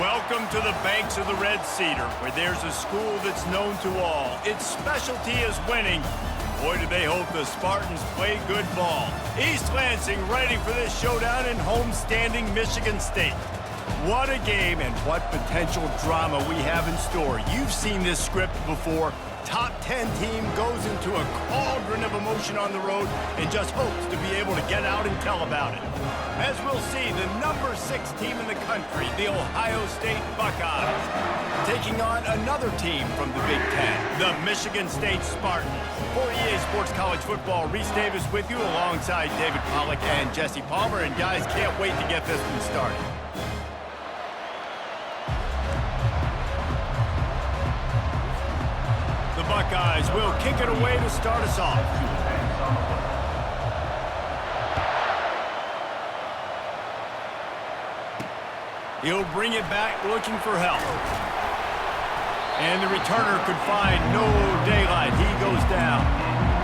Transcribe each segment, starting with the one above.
Welcome to the banks of the Red Cedar, where there's a school that's known to all. Its specialty is winning. Boy, do they hope the Spartans play good ball. East Lansing ready for this showdown in homestanding Michigan State. What a game and what potential drama we have in store. You've seen this script before. Top 10 team goes into a cauldron of emotion on the road and just hopes to be able to get out and tell about it. As we'll see, the number 6 team in the country, the Ohio State Buckeyes, taking on another team from the Big Ten, the Michigan State Spartans. For EA Sports College Football, Reese Davis with you alongside David Pollack and Jesse Palmer. And guys, can't wait to get this one started. The Buckeyes will kick it away to start us off. He'll bring it back looking for help. And the returner could find no daylight. He goes down.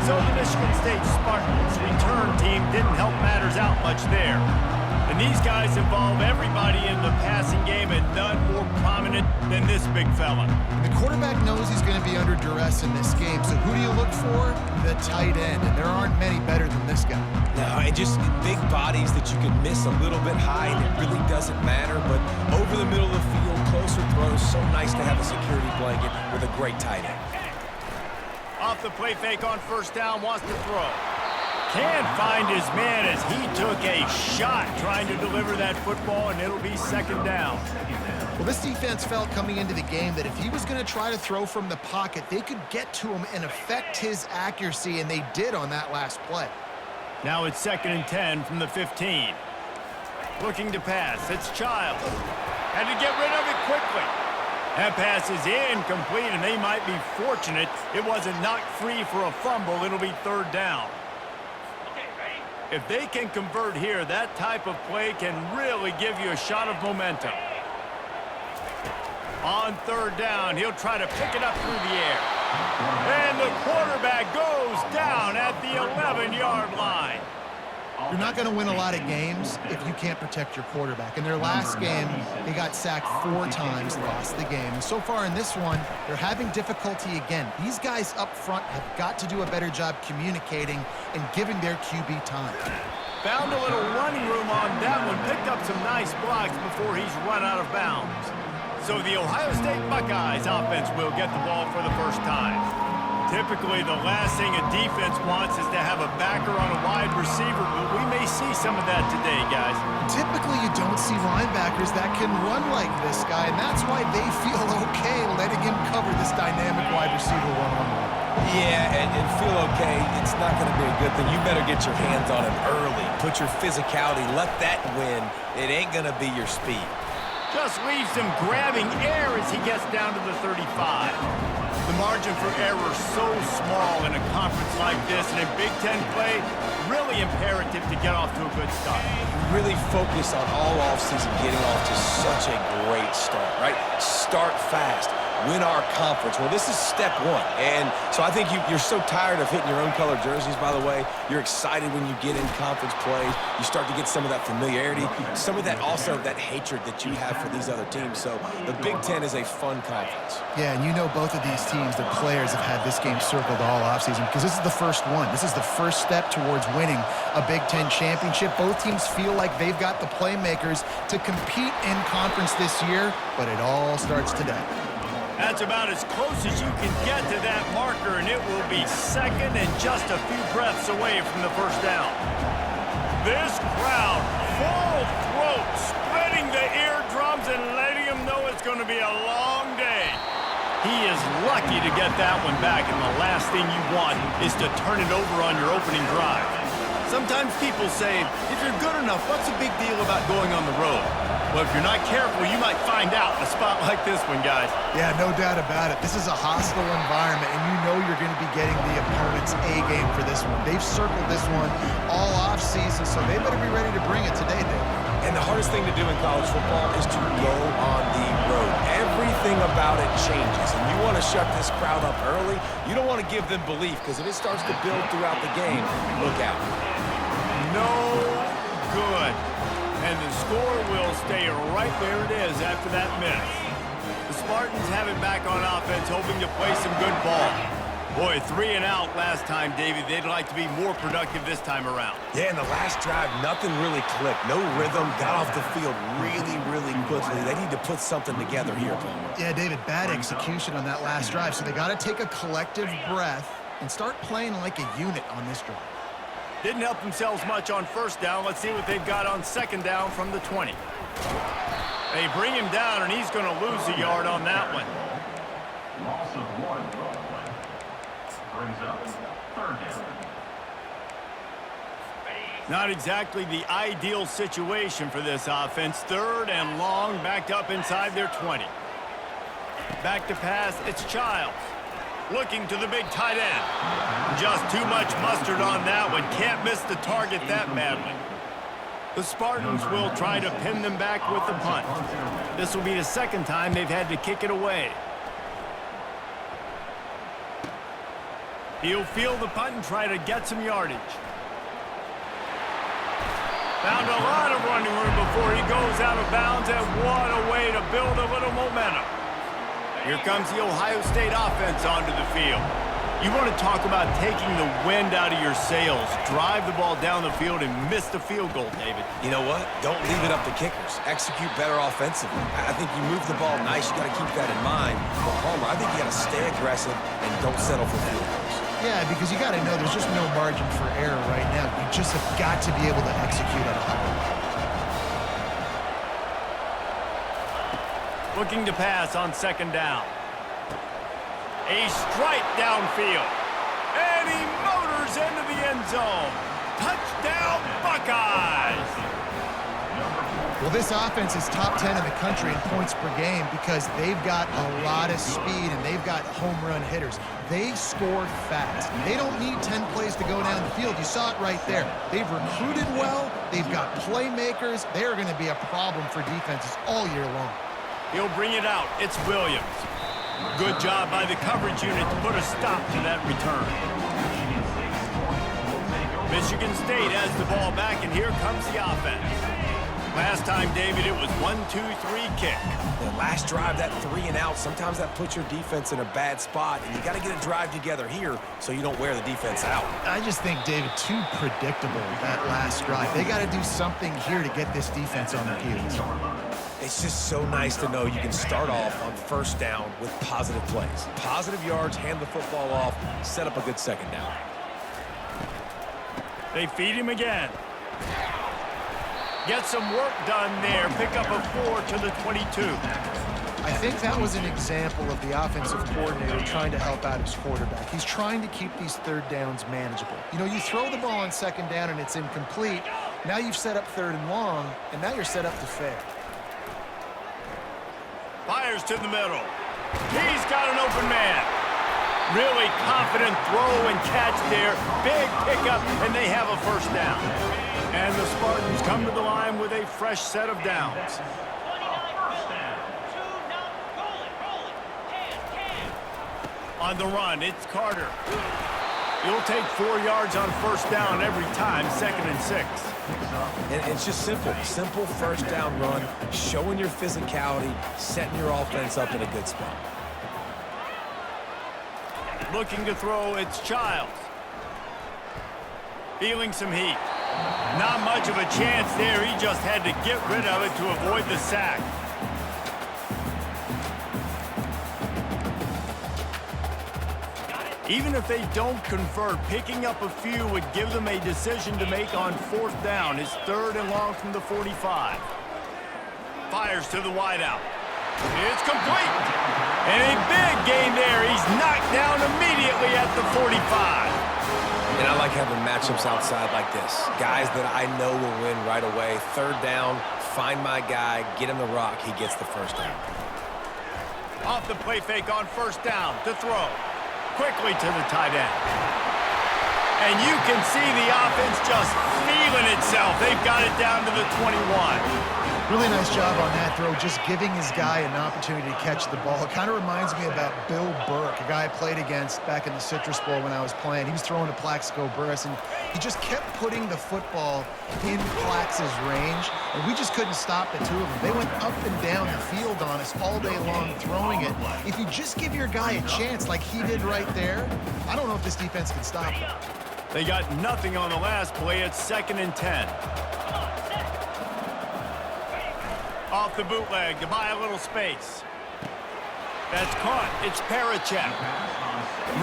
So the Michigan State Spartans return team didn't help matters out much there. And these guys involve everybody in the passing game, and none more prominent than this big fella. The quarterback knows he's going to be under duress in this game, so who do you look for? The tight end, and there aren't many better than this guy. No, and just big bodies that you can miss a little bit high, and it really doesn't matter, but over the middle of the field, closer throws, so nice to have a security blanket with a great tight end. Off the play fake on first down, wants to throw. Can't find his man as he took a shot trying to deliver that football, and it'll be second down. Well, this defense felt coming into the game that if he was going to try to throw from the pocket, they could get to him and affect his accuracy, and they did on that last play. Now it's 2nd and 10 from the 15. Looking to pass. It's Child. Had to get rid of it quickly. That pass is incomplete, and they might be fortunate it wasn't knocked free for a fumble. It'll be 3rd down. If they can convert here, that type of play can really give you a shot of momentum. On 3rd down, he'll try to pick it up through the air. And the quarterback goes down at the 11-yard line. You're not going to win a lot of games if you can't protect your quarterback. In their last game, they got sacked 4 times, lost the game. And so far in this one, they're having difficulty again. These guys up front have got to do a better job communicating and giving their QB time. Found a little running room on that one. Picked up some nice blocks before he's run out of bounds. So the Ohio State Buckeyes offense will get the ball for the first time. Typically, the last thing a defense wants is to have a backer on a wide receiver, but we may see some of that today, guys. Typically, you don't see linebackers that can run like this guy, and that's why they feel okay letting him cover this dynamic wide receiver one-on-one. Yeah, and feel okay, it's not going to be a good thing. You better get your hands on him early. Put your physicality, let that win. It ain't going to be your speed. Just leaves him grabbing air as he gets down to the 35. The margin for error so small in a conference like this, and in Big Ten play, really imperative to get off to a good start. Really focus on all offseason getting off to such a great start, right? Start fast. Win our conference. Well, this is step 1. And so I think you're so tired of hitting your own color jerseys, by the way. You're excited when you get in conference play. You start to get some of that familiarity, some of that also that hatred that you have for these other teams. So the Big Ten is a fun conference. Yeah, and you know both of these teams, the players have had this game circled all offseason because this is the first one. This is the first step towards winning a Big Ten championship. Both teams feel like they've got the playmakers to compete in conference this year, but it all starts today. That's about as close as you can get to that marker, and it will be second and just a few breaths away from the first down. This crowd, full throat, spreading the eardrums and letting them know it's going to be a long day. He is lucky to get that one back, and the last thing you want is to turn it over on your opening drive. Sometimes people say, if you're good enough, what's the big deal about going on the road? Well, if you're not careful, you might find out in a spot like this one, guys. Yeah, no doubt about it. This is a hostile environment, and you know you're going to be getting the opponent's A-game for this one. They've circled this one all off-season, so they better be ready to bring it today, Dave. And the hardest thing to do in college football is to go on the road. Everything about it changes, and you want to shut this crowd up early. You don't want to give them belief, because if it starts to build throughout the game, look out. No good. And the score will stay right where it is after that miss. The Spartans have it back on offense, hoping to play some good ball. Boy, 3 and out last time, David. They'd like to be more productive this time around. Yeah, in the last drive, nothing really clicked. No rhythm, got off the field really quickly. They need to put something together here, Palmer. Yeah, David, bad execution on that last drive, so they got to take a collective breath and start playing like a unit on this drive. Didn't help themselves much on first down. Let's see what they've got on second down from the 20. They bring him down, and he's going to lose a yard on that one. Loss of 1 brings up third down. Not exactly the ideal situation for this offense. Third and long, backed up inside their 20. Back to pass, it's Childs. Looking to the big tight end. Just too much mustard on that one. Can't miss the target that badly. The Spartans will try to pin them back with the punt. This will be the second time they've had to kick it away. He'll field the punt and try to get some yardage. Found a lot of running room before he goes out of bounds, and what a way to build a little momentum. Here comes the Ohio State offense onto the field. You want to talk about taking the wind out of your sails. Drive the ball down the field and miss the field goal, David. You know what? Don't leave it up to kickers. Execute better offensively. I think you move the ball nice. You got to keep that in mind. But Palmer, I think you got to stay aggressive and don't settle for field goals. Yeah, because you got to know there's just no margin for error right now. You just have got to be able to execute at a high level. Looking to pass on second down. A strike downfield. And he motors into the end zone. Touchdown, Buckeyes! Well, this offense is top 10 in the country in points per game because they've got a lot of speed and they've got home run hitters. They score fast. They don't need 10 plays to go down the field. You saw it right there. They've recruited well. They've got playmakers. They're going to be a problem for defenses all year long. He'll bring it out. It's Williams. Good job by the coverage unit to put a stop to that return. Michigan State has the ball back, and here comes the offense. Last time, David, it was 1-2-3 kick. The last drive, that 3 and out, sometimes that puts your defense in a bad spot, and you got to get a drive together here so you don't wear the defense out. I just think, David, too predictable that last drive. They got to do something here to get this defense on their heels. It's just so nice to know you can start off on first down with positive plays. Positive yards, hand the football off, set up a good second down. They feed him again. Get some work done there. Pick up a 4 to the 22. I think that was an example of the offensive coordinator trying to help out his quarterback. He's trying to keep these third downs manageable. You know, you throw the ball on second down and it's incomplete. Now you've set up third and long, and now you're set up to fail. Fires to the middle. He's got an open man. Really confident throw and catch there. Big pickup, and they have a first down. And the Spartans come to the line with a fresh set of downs. On the run, it's Carter. He'll take 4 yards on first down every time, 2nd and 6. And it's just simple. Simple first down run, showing your physicality, setting your offense up in a good spot. Looking to throw, it's Childs. Feeling some heat. Not much of a chance there. He just had to get rid of it to avoid the sack. Even if they don't convert, picking up a few would give them a decision to make on fourth down. It's 3rd and long from the 45. Fires to the wideout. It's complete. And a big gain there. He's knocked down immediately at the 45. And I like having matchups outside like this. Guys that I know will win right away. 3rd down, find my guy, get him the rock, he gets the first down. Off the play fake on first down to throw. Quickly to the tight end. And you can see the offense just feeling itself. They've got it down to the 21. Really nice job on that throw, just giving his guy an opportunity to catch the ball. It kind of reminds me about Bill Burke, a guy I played against back in the Citrus Bowl when I was playing. He was throwing to Plaxico Burress, and he just kept putting the football in Plax's range, and we just couldn't stop the two of them. They went up and down the field on us all day long throwing it. If you just give your guy a chance like he did right there, I don't know if this defense can stop him. They got nothing on the last play. It's 2nd and 10. Off the bootleg to buy a little space. That's caught. It's Parachek.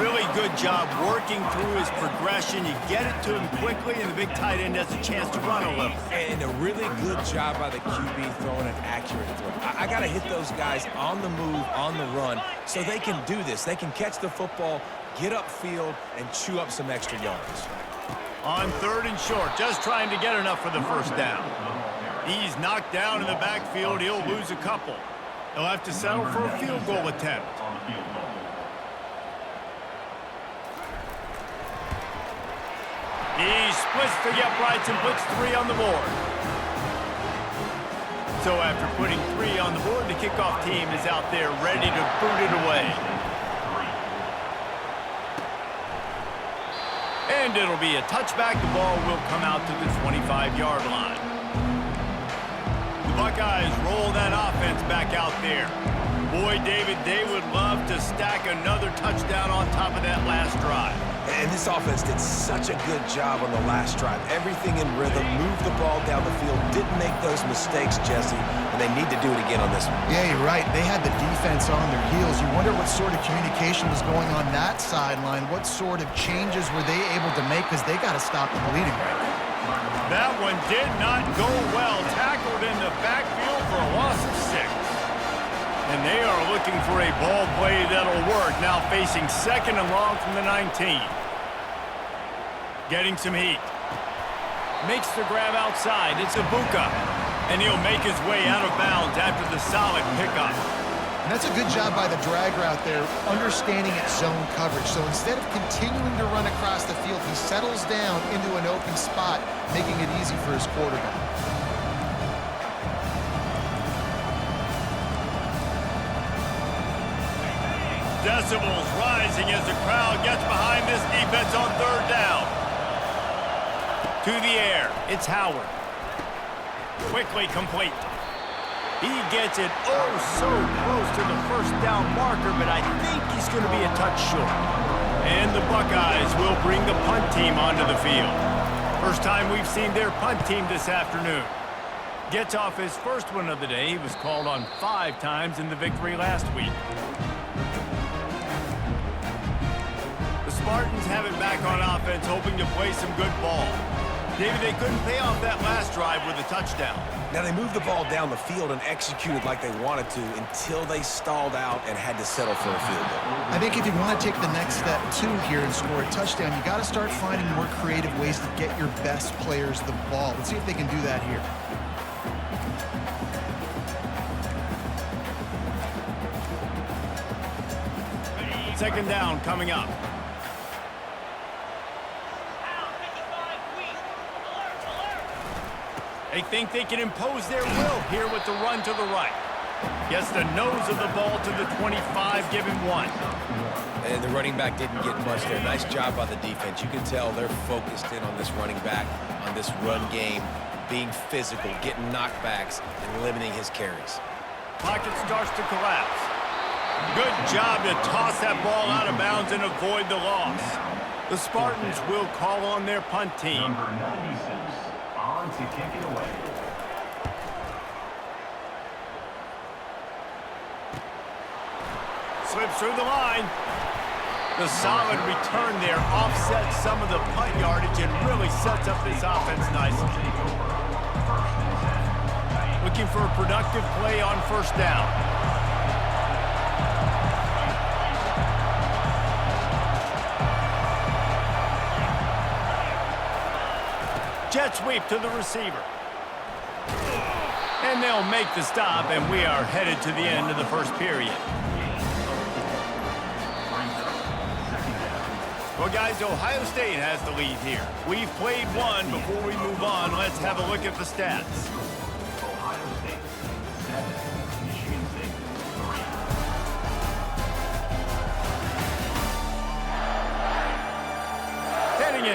Really good job working through his progression. You get it to him quickly, and the big tight end has a chance to run a little. And a really good job by the QB throwing an accurate throw. I got to hit those guys on the move, on the run, so they can do this. They can catch the football, get upfield, and chew up some extra yards. On 3rd and short, just trying to get enough for the first down. He's knocked down in the backfield. He'll lose a couple. He'll have to settle for a field goal attempt. He splits the uprights and puts 3 on the board. So after putting 3 on the board, the kickoff team is out there ready to boot it away. And it'll be a touchback. The ball will come out to the 25-yard line. Buckeyes roll that offense back out there. Boy, David, they would love to stack another touchdown on top of that last drive. And this offense did such a good job on the last drive. Everything in rhythm, moved the ball down the field, didn't make those mistakes, Jesse, and they need to do it again on this one. Yeah, you're right. They had the defense on their heels. You wonder what sort of communication was going on that sideline. What sort of changes were they able to make, because they got to stop the bleeding right now. That one did not go well. Tackled in the backfield for a loss of 6. And they are looking for a ball play that'll work. Now facing 2nd and long from the 19. Getting some heat. Makes the grab outside. It's Ibuka. And he'll make his way out of bounds after the solid pickup. And that's a good job by the drag route there, understanding its zone coverage. So instead of continuing to run across the field, he settles down into an open spot, making it easy for his quarterback. Decibels rising as the crowd gets behind this defense on 3rd down. To the air, it's Howard. Quickly complete. He gets it so close to the first down marker, but I think he's going to be a touch short. And the Buckeyes will bring the punt team onto the field. First time we've seen their punt team this afternoon. Gets off his first one of the day. He was called on 5 times in the victory last week. The Spartans have it back on offense, hoping to play some good ball. David, they couldn't pay off that last drive with a touchdown. Now, they moved the ball down the field and executed like they wanted to until they stalled out and had to settle for a field goal. I think if you want to take the next step, too, here and score a touchdown, you got to start finding more creative ways to get your best players the ball. Let's see if they can do that here. Second down coming up. They think they can impose their will here with the run to the right. Gets the nose of the ball to the 25, give him 1. And the running back didn't get much there. Nice job by the defense. You can tell they're focused in on this running back, on this run game, being physical, getting knockbacks, and limiting his carries. Pocket starts to collapse. Good job to toss that ball out of bounds and avoid the loss. The Spartans will call on their punt team. Number 96, on to kick it away. Slips through the line. The solid return there offsets some of the punt yardage and really sets up this offense nicely. Looking for a productive play on first down. Jet sweep to the receiver. And they'll make the stop, and we are headed to the end of the first period. Well, guys, Ohio State has the lead here. We've played one. Before we move on, let's have a look at the stats. Ohio State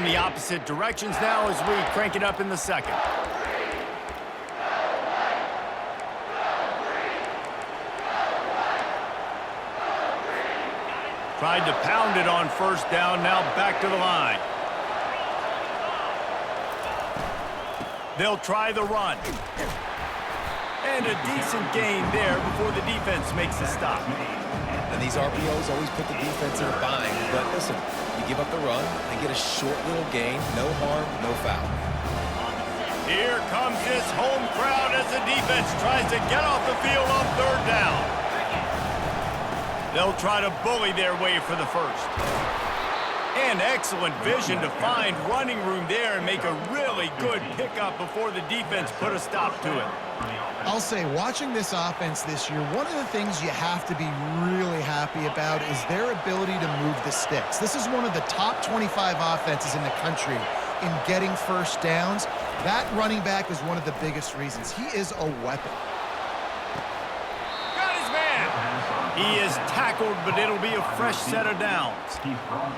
in the opposite directions now as we crank it up in the second. Tried to pound it on first down, now back to the line. They'll try the run. And a decent gain there before the defense makes a stop. And these RPOs always put the defense in a bind. But listen, you give up the run, they get a short little gain, no harm, no foul. Here comes this home crowd as the defense tries to get off the field on third down. They'll try to bully their way for the first. And excellent vision to find running room there and make a really good pickup before the defense put a stop to it. I'll say, watching this offense this year, one of the things you have to be really happy about is their ability to move the sticks. This is one of the top 25 offenses in the country in getting first downs. That running back is one of the biggest reasons. He is a weapon. He is tackled, but it'll be a fresh set of downs.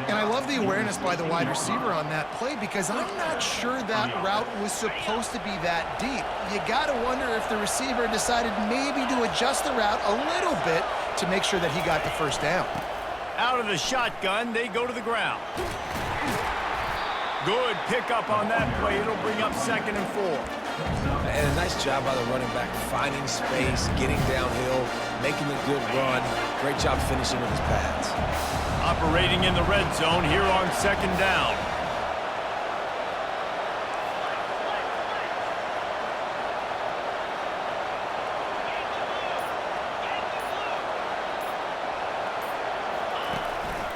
And I love the awareness by the wide receiver on that play because I'm not sure that route was supposed to be that deep. You got to wonder if the receiver decided maybe to adjust the route a little bit to make sure that he got the first down. Out of the shotgun, they go to the ground. Good pickup on that play. It'll bring up 2nd and 4. And a nice job by the running back, finding space, getting downhill, making a good run. Great job finishing with his pads. Operating in the red zone here on 2nd down.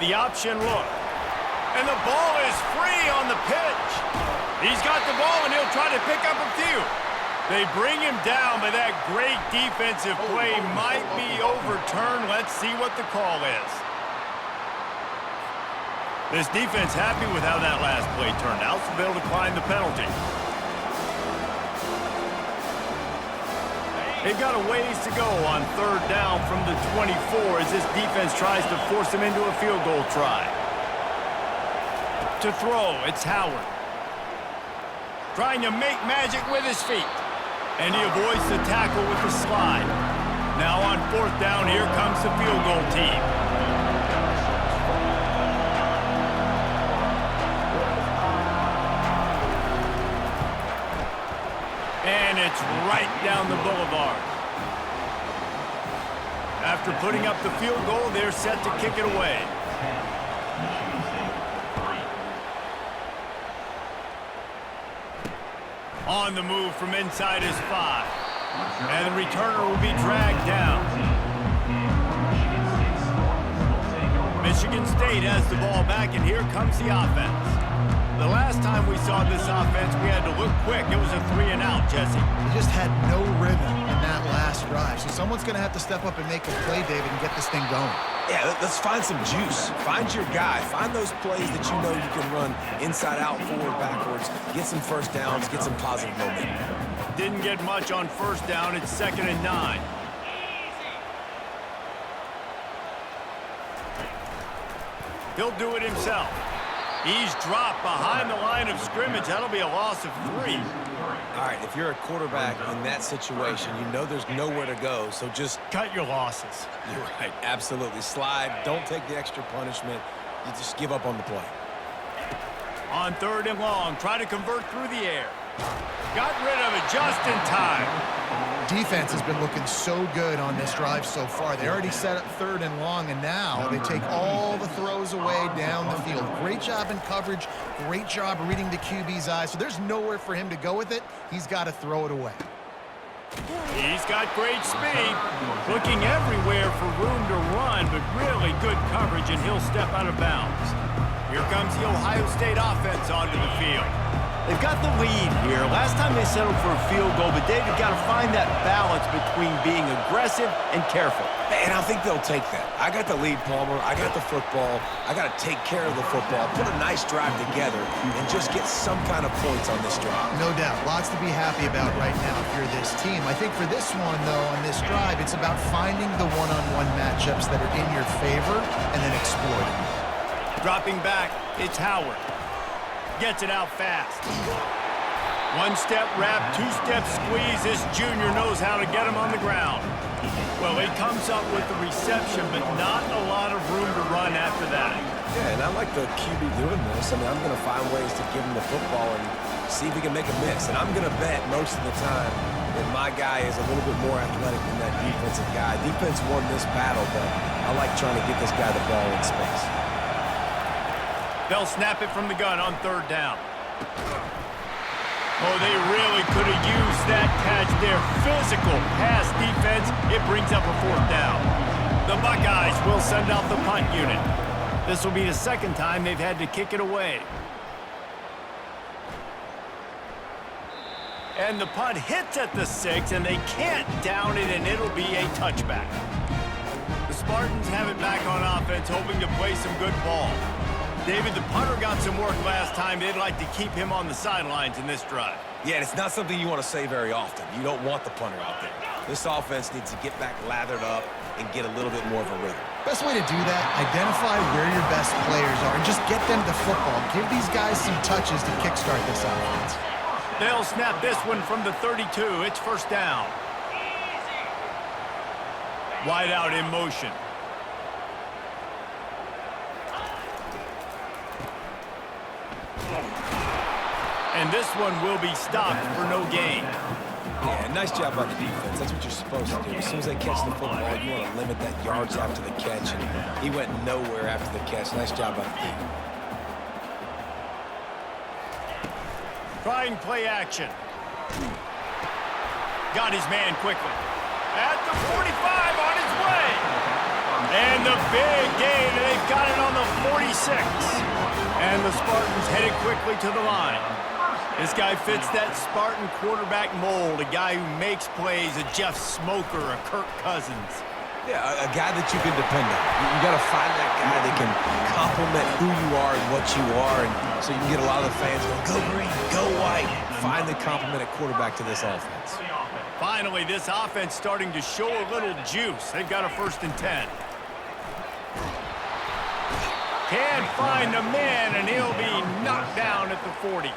The option look. And the ball is free on the pitch. He's got the ball, and he'll try to pick up a few. They bring him down, but that great defensive play might be overturned. Let's see what the call is. This defense happy with how that last play turned out, so they'll decline the penalty. They've got a ways to go on 3rd down from the 24 as this defense tries to force them into a field goal try. To throw, it's Howard. Trying to make magic with his feet. And he avoids the tackle with the slide. Now on 4th down, here comes the field goal team. And it's right down the boulevard. After putting up the field goal, they're set to kick it away. On the move from inside his 5. And the returner will be dragged down. Michigan State has the ball back, and here comes the offense. The last time we saw this offense, we had to look quick. It was a 3-and-out, Jesse. They just had no rhythm in that last drive. So someone's going to have to step up and make a play, David, and get this thing going. Yeah, let's find some juice. Find your guy. Find those plays that you know you can run inside out, forward, backwards. Get some first downs. Get some positive momentum. Didn't get much on 1st down. It's 2nd and 9. He'll do it himself. He's dropped behind the line of scrimmage. That'll be a loss of 3. All right, if you're a quarterback in that situation, you know there's nowhere to go, so just cut your losses. You're right, absolutely. Slide, don't take the extra punishment. You just give up on the play. On 3rd and long, try to convert through the air. Got rid of it just in time. Defense has been looking so good on this drive so far. They already set up 3rd and long, and now they take all the throws away down the field. Great job in coverage. Great job reading the QB's eyes. So there's nowhere for him to go with it. He's got to throw it away. He's got great speed. Looking everywhere for room to run, but really good coverage, and he'll step out of bounds. Here comes the Ohio State offense onto the field. They've got the lead here. Last time they settled for a field goal, but David got to find that balance between being aggressive and careful. And I think they'll take that. I got the lead, Palmer. I got the football. I got to take care of the football, put a nice drive together, and just get some kind of points on this drive. No doubt. Lots to be happy about right now if you're this team. I think for this one, though, on this drive, it's about finding the one-on-one matchups that are in your favor and then exploiting. Dropping back, it's Howard. Gets it out fast. One-step wrap, two-step squeeze. This junior knows how to get him on the ground. Well, he comes up with the reception, but not a lot of room to run after that. Yeah, and I like the QB doing this. I mean, I'm going to find ways to give him the football and see if he can make a miss. And I'm going to bet most of the time that my guy is a little bit more athletic than that defensive guy. Defense won this battle, but I like trying to get this guy the ball in space. They'll snap it from the gun on third down. Oh, they really could have used that catch there. Physical pass defense. It brings up a fourth down. The Buckeyes will send out the punt unit. This will be the second time they've had to kick it away. And the punt hits at the 6, and they can't down it, and it'll be a touchback. The Spartans have it back on offense, hoping to play some good ball. David, the punter got some work last time. They'd like to keep him on the sidelines in this drive. Yeah, and it's not something you want to say very often. You don't want the punter out there. This offense needs to get back lathered up and get a little bit more of a rhythm. Best way to do that, identify where your best players are and just get them the football. Give these guys some touches to kickstart this offense. They'll snap this one from the 32. It's first down. Wide out in motion. And this one will be stopped for no gain. Yeah, nice job by the defense. That's what you're supposed to do. As soon as they catch the football, you want to limit that yards after the catch. And he went nowhere after the catch. Nice job by the defense. Trying play action. Got his man quickly. At the 45 on his way. And the big gain. They've got it on the 46. And the Spartans headed quickly to the line. This guy fits that Spartan quarterback mold, a guy who makes plays, a Jeff Smoker, a Kirk Cousins. Yeah, a guy that you can depend on. You got to find that guy that can complement who you are and what you are, and so you can get a lot of the fans going, go green, go white. Find the complement at quarterback to this offense. Finally, this offense starting to show a little juice. They've got a 1st and 10. Can't find a man, and he'll be knocked down at the 40.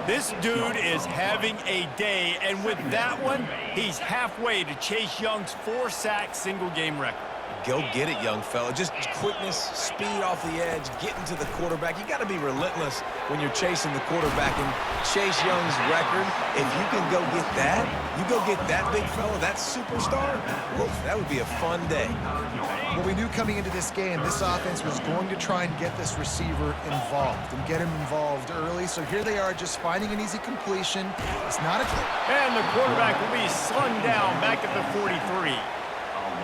This dude is having a day, and with that one, he's halfway to Chase Young's 4-sack single-game record. Go get it, young fella. Just quickness, speed off the edge, getting to the quarterback. You got to be relentless when you're chasing the quarterback. And Chase Young's record, if you can go get that, you go get that big fella, that superstar, oof, that would be a fun day. Well, we knew coming into this game, this offense was going to try and get this receiver involved and get him involved early. So here they are just finding an easy completion. It's not a... And the quarterback will be slung down back at the 43.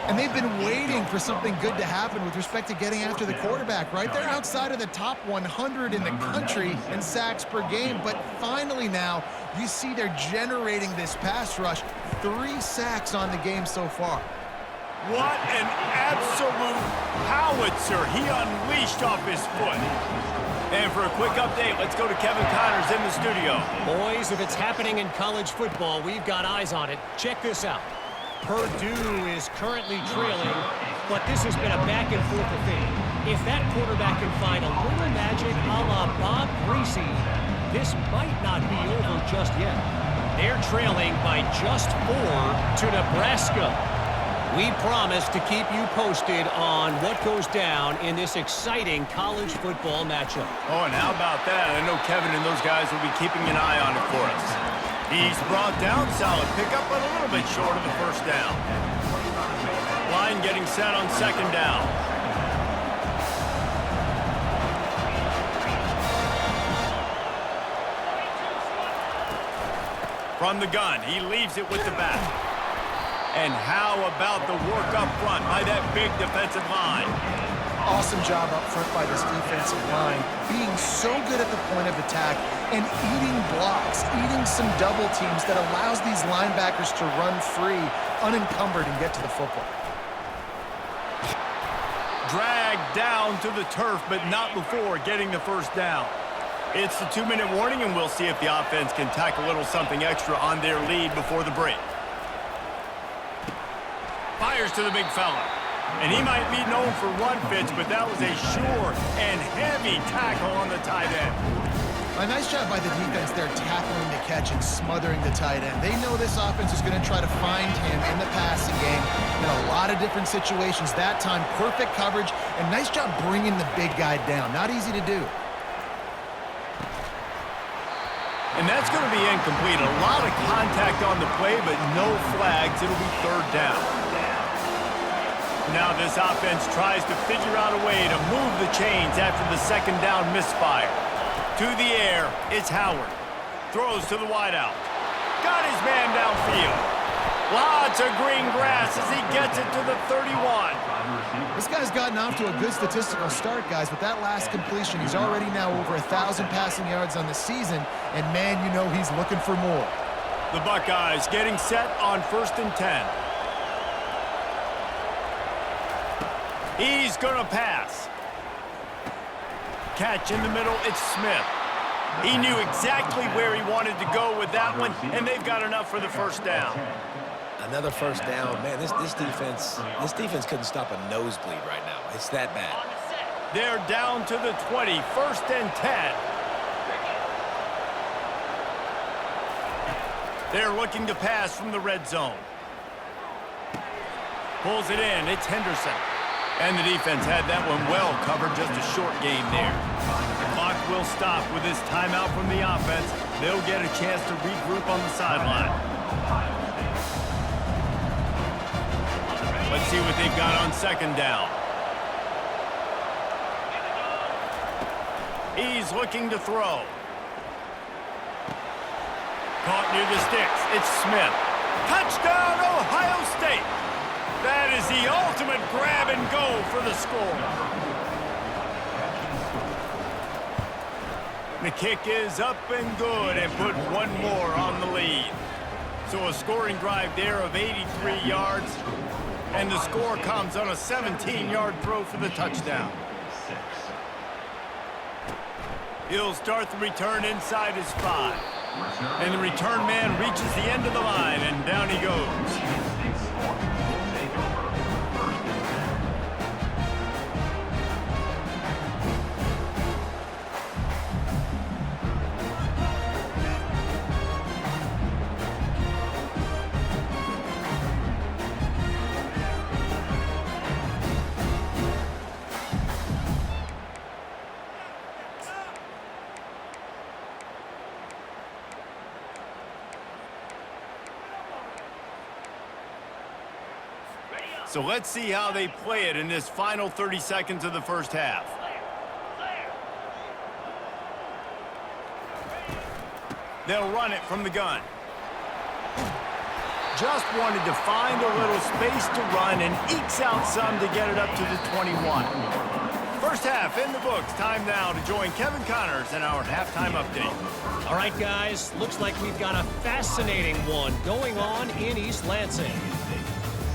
And they've been waiting for something good to happen with respect to getting after the quarterback, right? They're outside of the top 100 in the country in sacks per game, but finally now you see they're generating this pass rush. 3 sacks on the game so far. What an absolute howitzer he unleashed off his foot. And for a quick update, let's go to Kevin Connors in the studio. Boys, if it's happening in college football, we've got eyes on it. Check this out. Purdue is currently trailing, but this has been a back-and-forth affair. If that quarterback can find a little magic a la Bob Greasy, this might not be over just yet. They're trailing by just 4 to Nebraska. We promise to keep you posted on what goes down in this exciting college football matchup. Oh, and how about that? I know Kevin and those guys will be keeping an eye on it for us. He's brought down solid pickup, but a little bit short of the 1st down. Line getting set on 2nd down. From the gun, he leaves it with the back. And how about the work up front by that big defensive line? Awesome job up front by this defensive line, being so good at the point of attack and eating blocks, eating some double teams that allows these linebackers to run free, unencumbered, and get to the football. Dragged down to the turf, but not before getting the 1st down. It's the 2-minute warning, and we'll see if the offense can tack a little something extra on their lead before the break. Fires to the big fella. And he might be known for run fits, but that was a sure and heavy tackle on the tight end. A nice job by the defense there tackling the catch and smothering the tight end. They know this offense is going to try to find him in the passing game in a lot of different situations. That time, perfect coverage, and nice job bringing the big guy down. Not easy to do. And that's going to be incomplete. A lot of contact on the play, but no flags. It'll be third down. Now this offense tries to figure out a way to move the chains after the second down misfire. To the air, it's Howard. Throws to the wideout. Got his man downfield. Lots of green grass as he gets it to the 31. This guy's gotten off to a good statistical start, guys. With that last completion, he's already now over 1,000 passing yards on the season, and man, you know he's looking for more. The Buckeyes getting set on 1st and 10. He's going to pass. Catch in the middle, it's Smith. He knew exactly where he wanted to go with that one, and they've got enough for the first down. Another first down. Man, this defense couldn't stop a nosebleed right now. It's that bad. They're down to the 20, 1st and 10. They're looking to pass from the red zone. Pulls it in, it's Henderson. And the defense had that one well covered, just a short game there. The clock will stop with this timeout from the offense. They'll get a chance to regroup on the sideline. Let's see what they've got on second down. He's looking to throw. Caught near the sticks. It's Smith. Touchdown, Ohio State. That is the ultimate grab and go for the score. The kick is up and good and put one more on the lead. So a scoring drive there of 83 yards. And the score comes on a 17-yard throw for the touchdown. He'll start the return inside his 5. And the return man reaches the end of the line, and down he goes. So let's see how they play it in this final 30 seconds of the first half. They'll run it from the gun. Just wanted to find a little space to run and ekes out some to get it up to the 21. First half in the books. Time now to join Kevin Connors in our halftime update. All right, guys. Looks like we've got a fascinating one going on in East Lansing.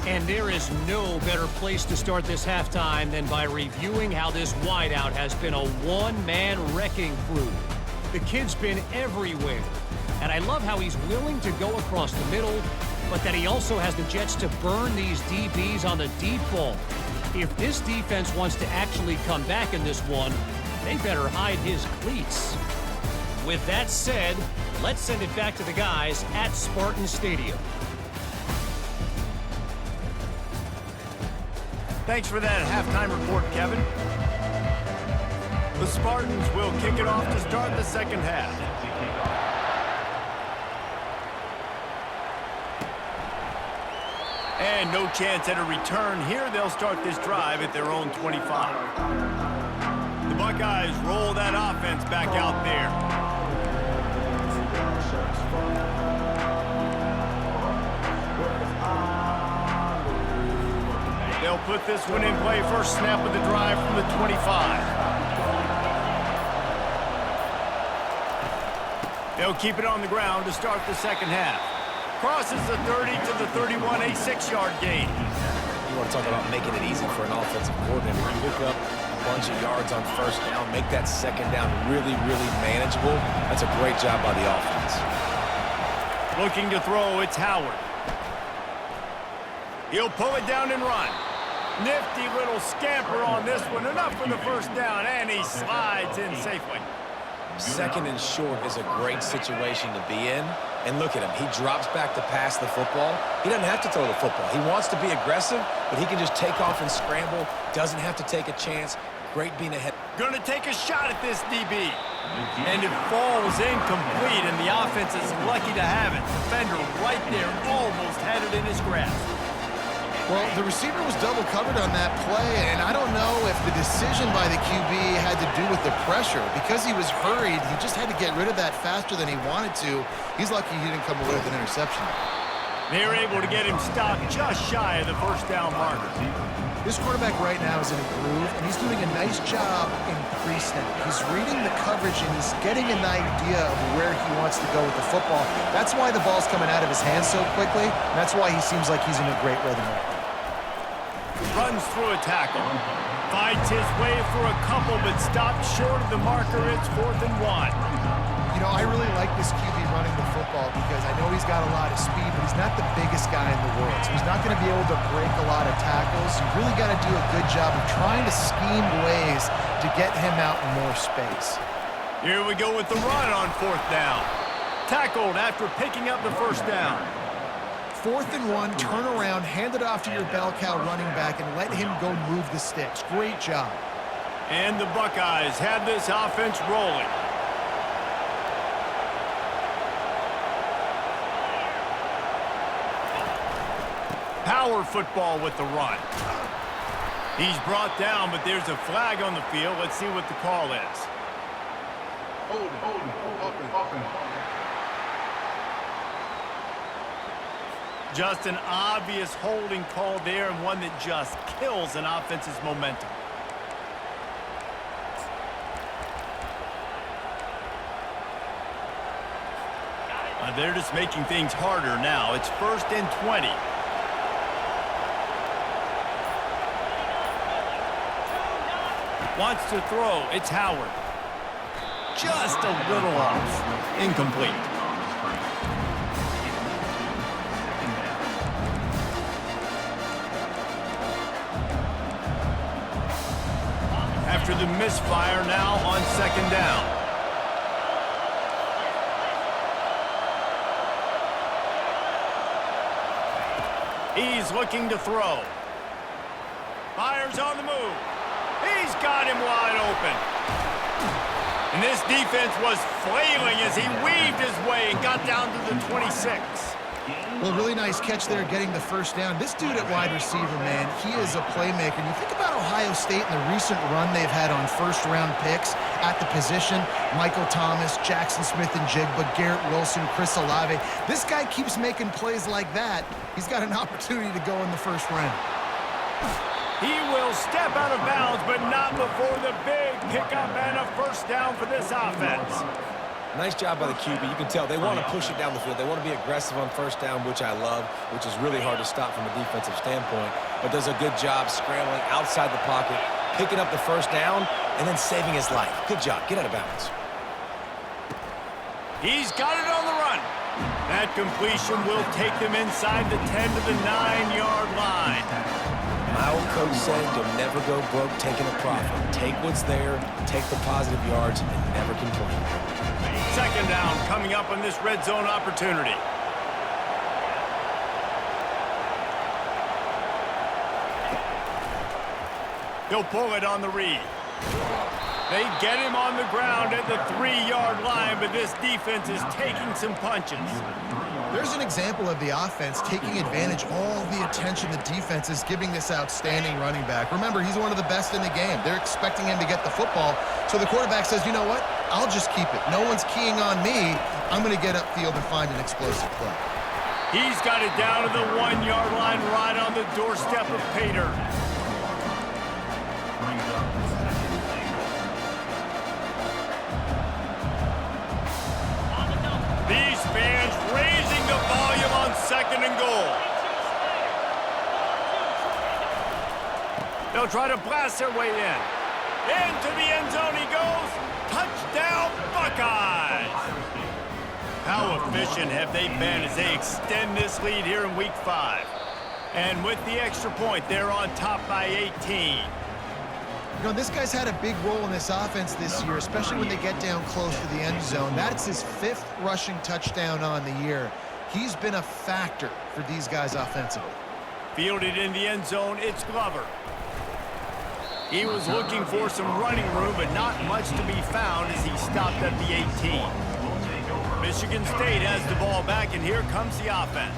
And there is no better place to start this halftime than by reviewing how this wideout has been a one-man wrecking crew. The kid's been everywhere. And I love how he's willing to go across the middle, but that he also has the jets to burn these DBs on the deep ball. If this defense wants to actually come back in this one, they better hide his cleats. With that said, let's send it back to the guys at Spartan Stadium. Thanks for that halftime report, Kevin. The Spartans will kick it off to start the second half. And no chance at a return here. They'll start this drive at their own 25. The Buckeyes roll that offense back out there. They'll put this one in play. First snap of the drive from the 25. They'll keep it on the ground to start the second half. Crosses the 30 to the 31, a 6-yard gain. You want to talk about making it easy for an offensive coordinator. You pick up a bunch of yards on first down, make that second down really, really manageable. That's a great job by the offense. Looking to throw, it's Howard. He'll pull it down and run. Nifty little scamper on this one. Enough for the first down, and he slides in safely. Second and short is a great situation to be in. And look at him. He drops back to pass the football. He doesn't have to throw the football. He wants to be aggressive, but he can just take off and scramble. Doesn't have to take a chance. Great being ahead. Gonna take a shot at this DB. And it falls incomplete, and the offense is lucky to have it. Defender right there almost had it in his grasp. Well, the receiver was double covered on that play, and I don't know if the decision by the QB had to do with the pressure. Because he was hurried, he just had to get rid of that faster than he wanted to. He's lucky he didn't come away with an interception. They were able to get him stopped just shy of the first down marker. This quarterback right now is in a groove, and he's doing a nice job in pre-snap. He's reading the coverage, and he's getting an idea of where he wants to go with the football. That's why the ball's coming out of his hands so quickly, and that's why he seems like he's in a great rhythm right now. Runs through a tackle. Fights his way through a couple, but stopped short of the marker. It's 4th and 1. You know, I really like this QB running the football because I know he's got a lot of speed, but he's not the biggest guy in the world. So he's not going to be able to break a lot of tackles. You really got to do a good job of trying to scheme ways to get him out in more space. Here we go with the run on 4th down. Tackled after picking up the first down. 4th and 1, turn around, hand it off to your bell cow running back, and let him go move the sticks. Great job. And the Buckeyes have this offense rolling. Power football with the run. He's brought down, but there's a flag on the field. Let's see what the call is. Just an obvious holding call there, and one that just kills an offense's momentum. They're just making things harder now. It's 1st and 20. Wants to throw. It's Howard. Just a little off. Incomplete. After the misfire, now on 2nd down. He's looking to throw. Fires on the move. He's got him wide open. And this defense was flailing as he weaved his way and got down to the 26. Well, really nice catch there getting the first down. This dude at wide receiver, man, he is a playmaker. And you think about Ohio State and the recent run they've had on first-round picks at the position. Michael Thomas, Jackson Smith-Njigba, Garrett Wilson, Chris Olave. This guy keeps making plays like that. He's got an opportunity to go in the first round. He will step out of bounds, but not before the big pickup and a first down for this offense. Nice job by the QB. You can tell they want to push it down the field. They want to be aggressive on first down, which I love, which is really hard to stop from a defensive standpoint. But does a good job scrambling outside the pocket, picking up the first down, and then saving his life. Good job. Get out of bounds. He's got it on the run. That completion will take them inside the 10 to the 9-yard line. My old coach said you'll never go broke taking a profit. Take what's there, take the positive yards, and never complain. 2nd down coming up on this red zone opportunity. He'll pull it on the read. They get him on the ground at the 3-yard line, but this defense is taking some punches. There's an example of the offense taking advantage of all the attention the defense is giving this outstanding running back. Remember, he's one of the best in the game. They're expecting him to get the football. So the quarterback says, you know what? I'll just keep it. No one's keying on me. I'm going to get upfield and find an explosive play. He's got it down to the 1-yard line right on the doorstep of Pater. These fans raising the volume on 2nd and goal. They'll try to blast their way in. Into the end zone he goes. Touchdown, Buckeyes! How efficient have they been as they extend this lead here in Week 5? And with the extra point, they're on top by 18. You know, this guy's had a big role in this offense this year, especially when they get down close to the end zone. That's his 5th rushing touchdown on the year. He's been a factor for these guys offensively. Fielded in the end zone, it's Glover. He was looking for some running room, but not much to be found as he stopped at the 18. Michigan State has the ball back, and here comes the offense.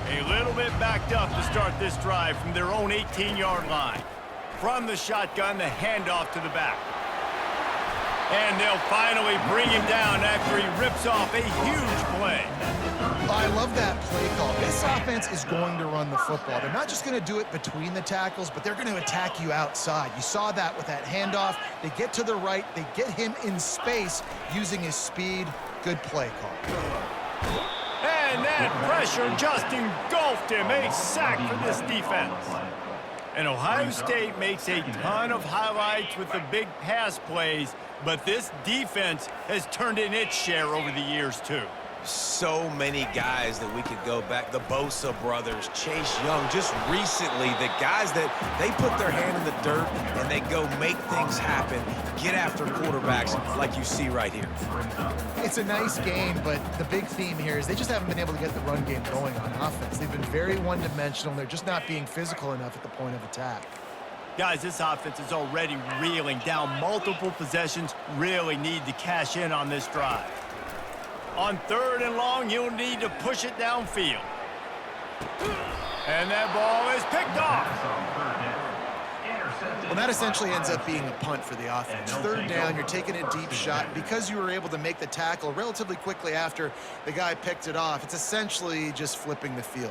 A little bit backed up to start this drive from their own 18-yard line. From the shotgun, the handoff to the back. And they'll finally bring him down after he rips off a huge play. I love that play call. This offense is going to run the football. They're not just going to do it between the tackles, but they're going to attack you outside. You saw that with that handoff. They get to the right. They get him in space using his speed. Good play call. And that pressure just engulfed him. A sack for this defense. And Ohio State makes a ton of highlights with the big pass plays, but this defense has turned in its share over the years, too. So many guys that we could go back. The Bosa brothers, Chase Young, just recently, the guys that they put their hand in the dirt and they go make things happen, get after quarterbacks like you see right here. It's a nice game, but the big theme here is they just haven't been able to get the run game going on offense. They've been very one-dimensional. They're just not being physical enough at the point of attack. Guys, this offense is already reeling down multiple possessions. Really need to cash in on this drive. On 3rd and long, you'll need to push it downfield. And that ball is picked off. Well, that essentially ends up being a punt for the offense. 3rd down, you're taking a deep shot. Because you were able to make the tackle relatively quickly after the guy picked it off, it's essentially just flipping the field.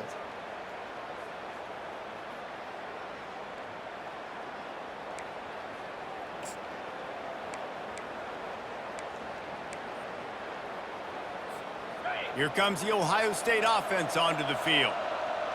Here comes the Ohio State offense onto the field.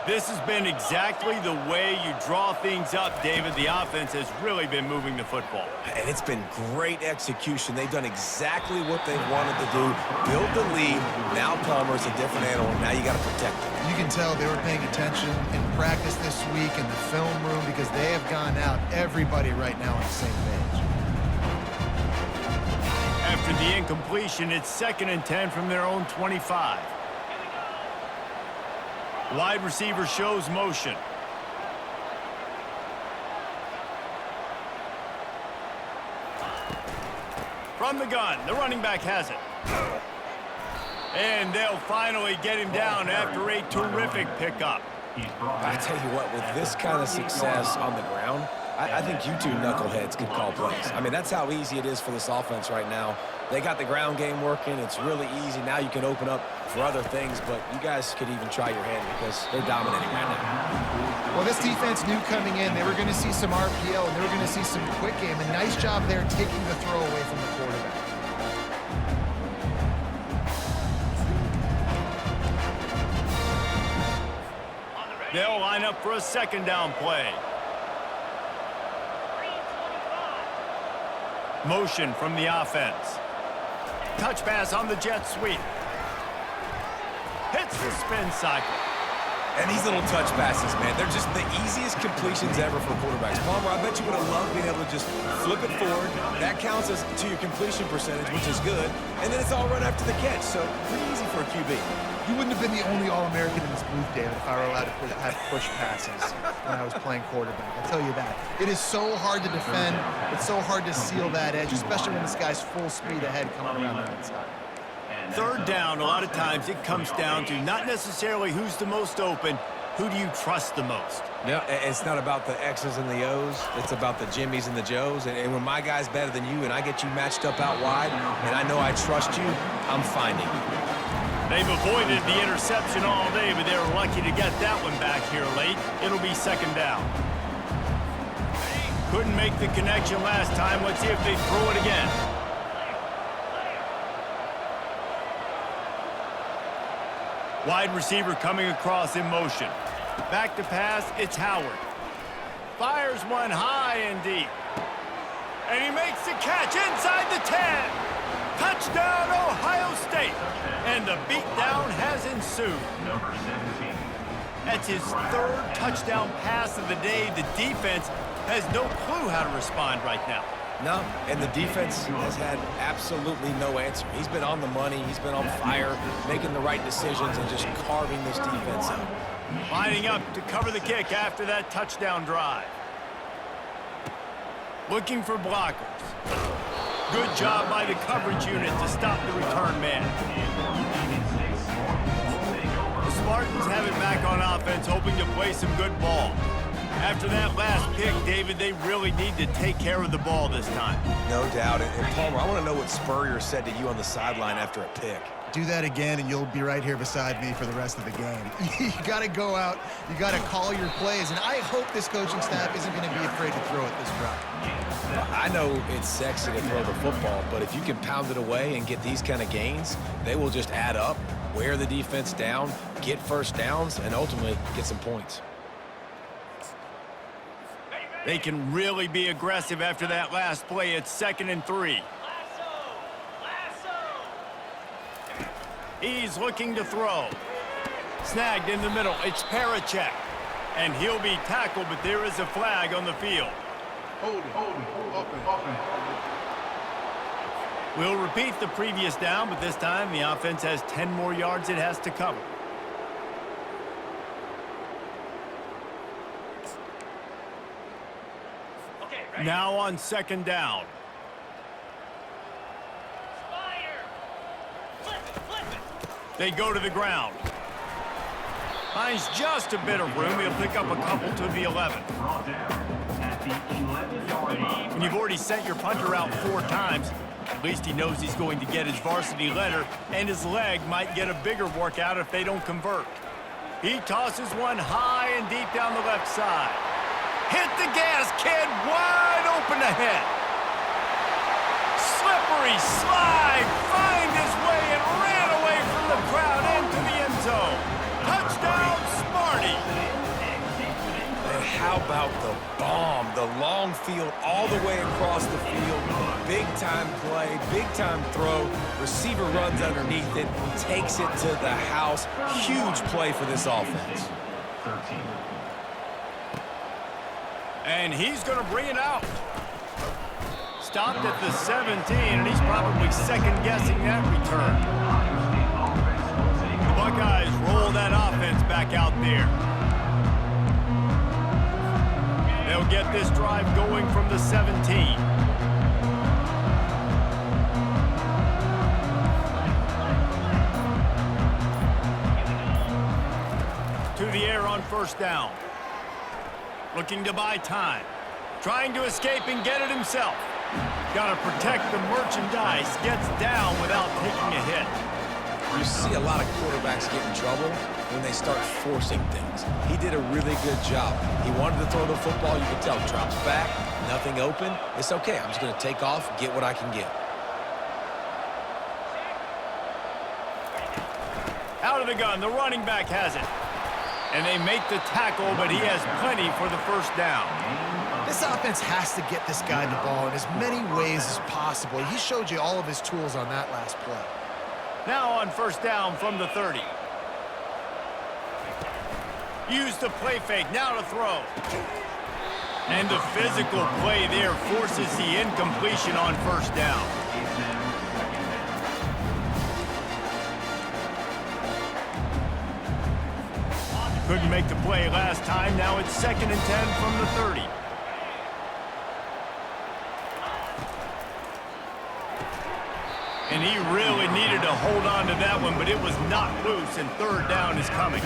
This has been exactly the way you draw things up, David. The offense has really been moving the football. And it's been great execution. They've done exactly what they wanted to do. Build the lead. Now Palmer's a different animal. Now you got to protect him. You can tell they were paying attention in practice this week in the film room because they have gone out, everybody right now on the same page. After the incompletion, it's 2nd and 10 from their own 25. Wide receiver shows motion. From the gun, the running back has it. And they'll finally get him down after a terrific pickup. I tell you what, with this kind of success on the ground, I think you two knuckleheads can call plays. I mean, that's how easy it is for this offense right now. They got the ground game working. It's really easy. Now you can open up for other things, but you guys could even try your hand because they're dominating right now. Well, this defense knew coming in they were going to see some RPO and they were going to see some quick game. A nice job there taking the throw away from the quarterback. They'll line up for a 2nd down play. Motion from the offense. Touch pass on the jet sweep. Hits the spin cycle. And these little touch passes, man, they're just the easiest completions ever for quarterbacks. Palmer, I bet you would have loved being able to just flip it forward. That counts as to your completion percentage, which is good. And then it's all run after the catch, so pretty easy for a QB. You wouldn't have been the only All-American in this booth, David, if I were allowed to have push passes when I was playing quarterback. I'll tell you that. It is so hard to defend. It's so hard to seal that edge, especially when this guy's full speed ahead coming around the outside. 3rd down, a lot of times it comes down to not necessarily who's the most open, who do you trust the most? Yeah, it's not about the X's and the O's. It's about the Jimmies and the Joes. And when my guy's better than you and I get you matched up out wide and I know I trust you, I'm finding you. They've avoided the interception all day, but they were lucky to get that one back here late. It'll be 2nd down. Couldn't make the connection last time. Let's see if they throw it again. Wide receiver coming across in motion. Back to pass, it's Howard. Fires one high and deep. And he makes the catch inside the 10. Touchdown, Ohio State. And the beatdown has ensued. That's his third touchdown pass of the day. The defense has no clue how to respond right now. No, and the defense has had absolutely no answer. He's been on the money. He's been on fire, making the right decisions and just carving this defense up. Lining up to cover the kick after that touchdown drive. Looking for blockers. Good job by the coverage unit to stop the return man. The Spartans have it back on offense, hoping to play some good ball. After that last pick, David, they really need to take care of the ball this time. No doubt. And Palmer, I want to know what Spurrier said to you on the sideline after a pick. Do that again, and you'll be right here beside me for the rest of the game. You got to go out. You got to call your plays, and I hope this coaching staff isn't going to be afraid to throw it this route. I know it's sexy to throw the football, but if you can pound it away and get these kind of gains, they will just add up, wear the defense down, get first downs, and ultimately get some points. They can really be aggressive after that last play. It's 2nd and 3. He's looking to throw. Snagged in the middle. It's Parachek. And he'll be tackled, but there is a flag on the field. We'll repeat the previous down, but this time the offense has 10 more yards it has to cover. Now on 2nd down. They go to the ground. Finds just a bit of room. He'll pick up a couple to the 11. When you've already sent your punter out 4 times, at least he knows he's going to get his varsity letter, and his leg might get a bigger workout if they don't convert. He tosses one high and deep down the left side. Hit the gas, kid, wide open ahead. Slippery slide, find his way and ran away from the crowd into the end zone. Touchdown, Sparty. And how about the bomb? The long field all the way across the field. Big-time play, big-time throw. Receiver runs underneath it, takes it to the house. Huge play for this offense. And he's going to bring it out. Stopped at the 17, and he's probably second-guessing that return. The Buckeyes roll that offense back out there. They'll get this drive going from the 17. To the air on 1st down. Looking to buy time. Trying to escape and get it himself. Got to protect the merchandise. Gets down without taking a hit. You see a lot of quarterbacks get in trouble when they start forcing things. He did a really good job. He wanted to throw the football. You can tell. Drops back. Nothing open. It's okay. I'm just going to take off, get what I can get. Out of the gun. The running back has it. And they make the tackle, but he has plenty for the 1st down. This offense has to get this guy the ball in as many ways as possible. He showed you all of his tools on that last play. Now on 1st down from the 30. Use the play fake, now to throw. And the physical play there forces the incompletion on 1st down. Couldn't make the play last time. Now it's 2nd and 10 from the 30. And he really needed to hold on to that one, but it was not loose, and 3rd down is coming.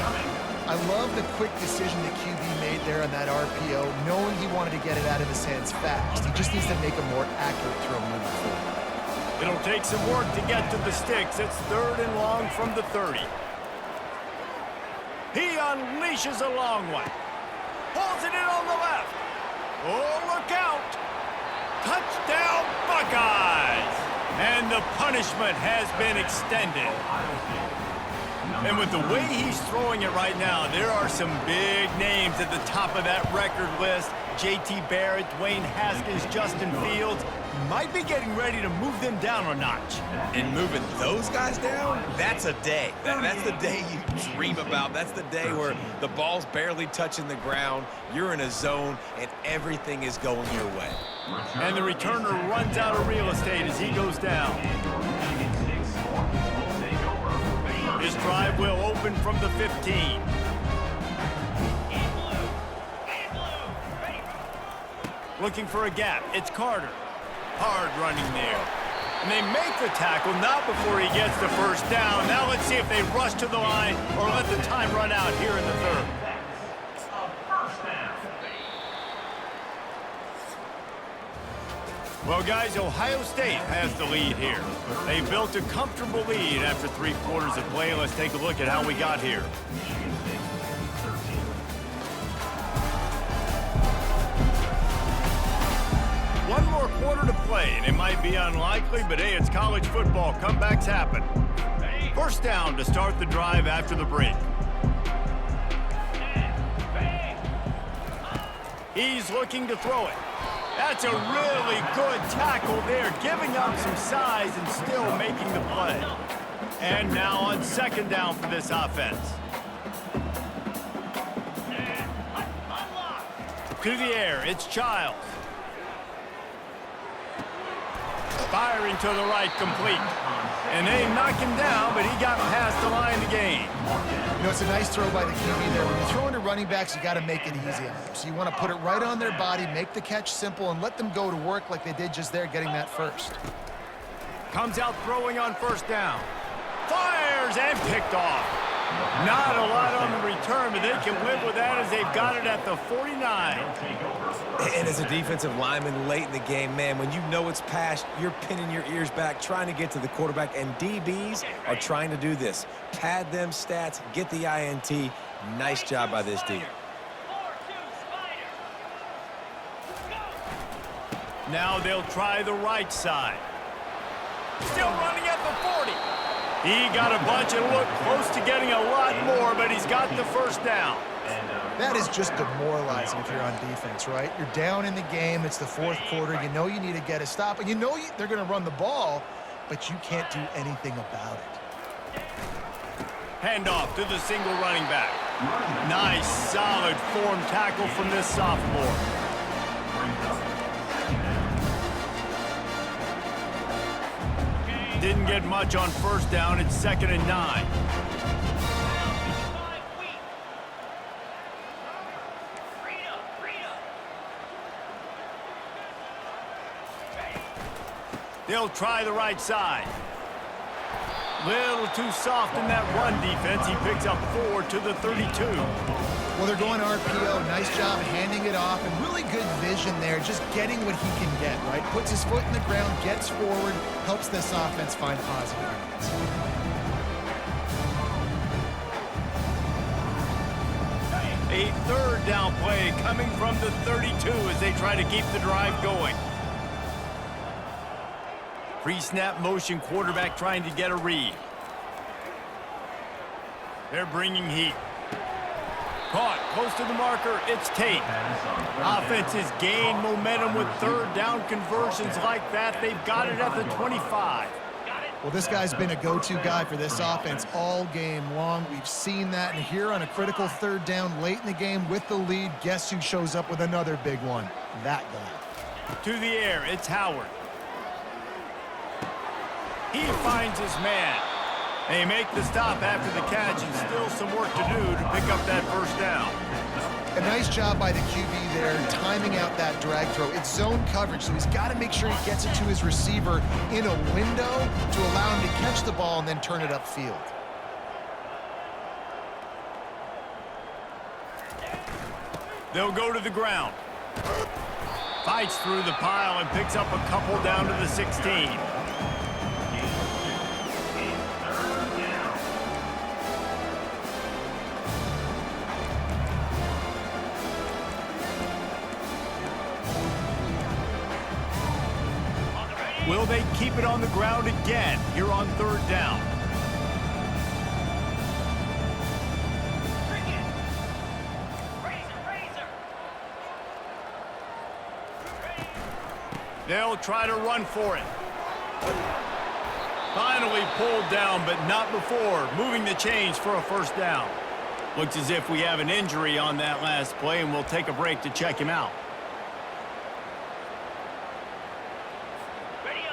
I love the quick decision the QB made there on that RPO, knowing he wanted to get it out of his hands fast. He just needs to make a more accurate throw moving forward. It'll take some work to get to the sticks. It's 3rd and long from the 30. He unleashes a long one. Pulls it in on the left. Oh, look out. Touchdown, Buckeyes. And the punishment has been extended. And with the way he's throwing it right now, there are some big names at the top of that record list. J.T. Barrett, Dwayne Haskins, Justin Fields might be getting ready to move them down a notch. And moving those guys down, that's a day. That's the day you dream about. That's the day where the ball's barely touching the ground, you're in a zone, and everything is going your way. And the returner runs out of real estate as he goes down. His drive will open from the 15. Looking for a gap. It's Carter. Hard running there. And they make the tackle, not before he gets the first down. Now let's see if they rush to the line or let the time run out here in the third. Well, guys, Ohio State has the lead here. They built a comfortable lead after 3 quarters of play. Let's take a look at how we got here. One more quarter to play, and it might be unlikely, but hey, it's college football. Comebacks happen. First down to start the drive after the break. He's looking to throw it. That's a really good tackle there, giving up some size and still making the play. And now on second down for this offense. To the air, it's Childs. Firing to the right, complete. And they knock him down, but he got past the line to gain. You know, it's a nice throw by the QB there. When you're throwing to running backs, you got to make it easy on them. So you want to put it right on their body, make the catch simple, and let them go to work like they did just there, getting that first. Comes out throwing on first down. Fires and picked off. Not a lot on the return, but they can live with that as they've got it at the 49. And as a defensive lineman late in the game, man, when you know it's past, you're pinning your ears back, trying to get to the quarterback, and DBs are trying to do this. Pad them stats, get the INT. Nice job by this D. Now they'll try the right side. Still running at the 40. He got a bunch and looked close to getting a lot more, but he's got the first down. That is just demoralizing if you're on defense, right? You're down in the game. It's the fourth quarter. You know you need to get a stop, and you know they're going to run the ball, but you can't do anything about it. Handoff to the single running back. Nice, solid form tackle from this sophomore. Didn't get much on first down. It's 2nd and 9. They'll try the right side. Little too soft in that run defense. He picks up 4 to the 32. Well, they're going RPO. Nice job handing it off, and really good vision there, just getting what he can get, right? Puts his foot in the ground, gets forward, helps this offense find positive yards. A third down play coming from the 32 as they try to keep the drive going. Pre-snap motion, quarterback trying to get a read. They're bringing heat. Caught close to the marker. It's Tate. Offenses gain momentum with third down conversions like that. They've got it at the 25. Well, this guy's been a go-to guy for this offense all game long. We've seen that, and here on a critical third down late in the game with the lead, guess who shows up with another big one? That guy. To the air, it's Howard. He finds his man. They make the stop after the catch, and still some work to do to pick up that first down. A nice job by the QB there, timing out that drag throw. It's zone coverage, so he's got to make sure he gets it to his receiver in a window to allow him to catch the ball and then turn it upfield. They'll go to the ground. Fights through the pile and picks up a couple down to the 16. Will they keep it on the ground again here on third down? They'll try to run for it. Finally pulled down, but not before. Moving the chains for a first down. Looks as if we have an injury on that last play, and we'll take a break to check him out.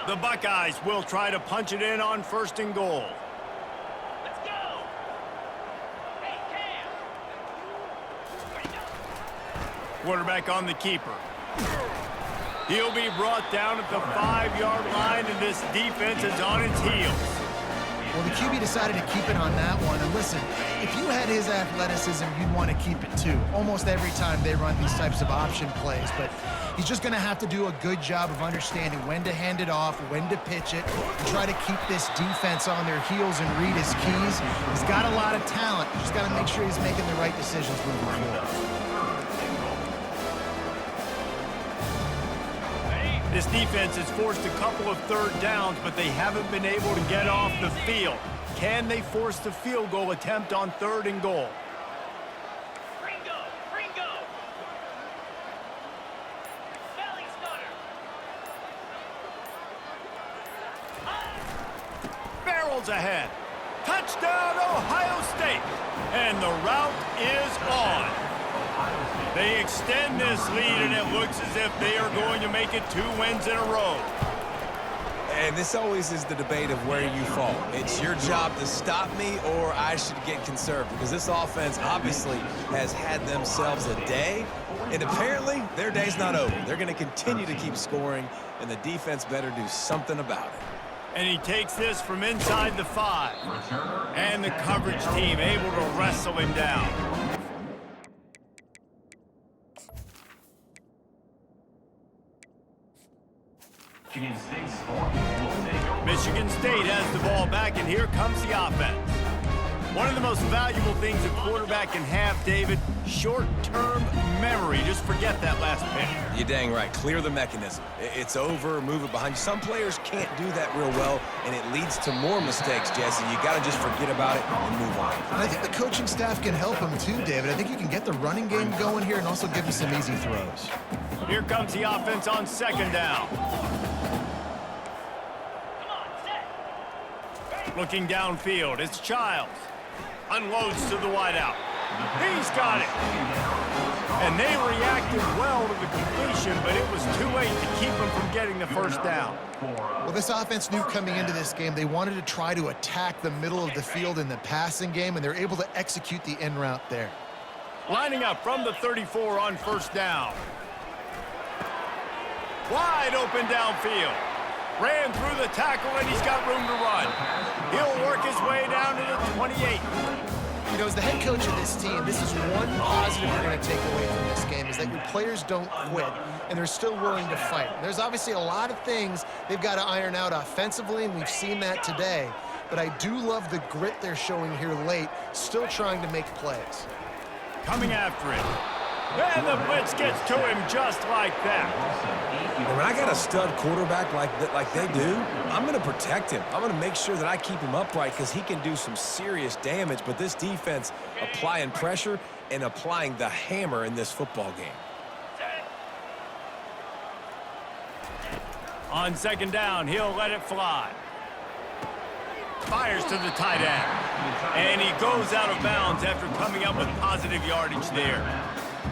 The Buckeyes will try to punch it in on 1st and goal. Let's go. Hey, Cam. Quarterback on the keeper. He'll be brought down at the 5-yard line, and this defense is on its heels. Well, the QB decided to keep it on that one. And listen, if you had his athleticism, you'd want to keep it too. Almost every time they run these types of option plays. But he's just going to have to do a good job of understanding when to hand it off, when to pitch it, and try to keep this defense on their heels and read his keys. He's got a lot of talent. Just got to make sure he's making the right decisions moving forward. This defense has forced a couple of 3rd downs, but they haven't been able to get off the field. Can they force the field goal attempt on 3rd and goal? Ringo. Belly stutter. Barrels ahead. Touchdown, Ohio State. And the route is on. They extend this lead, and it looks as if they are going to make it 2 wins in a row. And this always is the debate of where you fall. It's your job to stop me, or I should get conservative, because this offense obviously has had themselves a day, and apparently their day's not over. They're going to continue to keep scoring, and the defense better do something about it. And he takes this from inside the 5. And the coverage team able to wrestle him down. Michigan State has the ball back, and here comes the offense. One of the most valuable things a quarterback can have, David, short-term memory. Just forget that last pick. You're dang right. Clear the mechanism. It's over, move it behind you. Some players can't do that real well, and it leads to more mistakes, Jesse. You got to just forget about it and move on. And I think the coaching staff can help him too, David. I think you can get the running game going here and also give him some easy throws. Here comes the offense on 2nd down. Looking downfield, it's Childs. Unloads to the wideout. He's got it. And they reacted well to the completion, but it was too late to keep them from getting the 1st down. Well, this offense knew coming into this game they wanted to try to attack the middle of the field in the passing game, and they're able to execute the in route there. Lining up from the 34 on 1st down. Wide open downfield. Ran through the tackle, and he's got room to run. He'll work his way down to the 28. You know, as the head coach of this team, this is one positive you're going to take away from this game, is that your players don't quit, and they're still willing to fight. There's obviously a lot of things they've got to iron out offensively, and we've seen that today. But I do love the grit they're showing here late, still trying to make plays. Coming after it. And the blitz gets to him just like that. And when I got a stud quarterback like they do, I'm going to protect him. I'm going to make sure that I keep him upright because he can do some serious damage. But this defense applying pressure and applying the hammer in this football game. On 2nd down, he'll let it fly. Fires to the tight end. And he goes out of bounds after coming up with positive yardage there.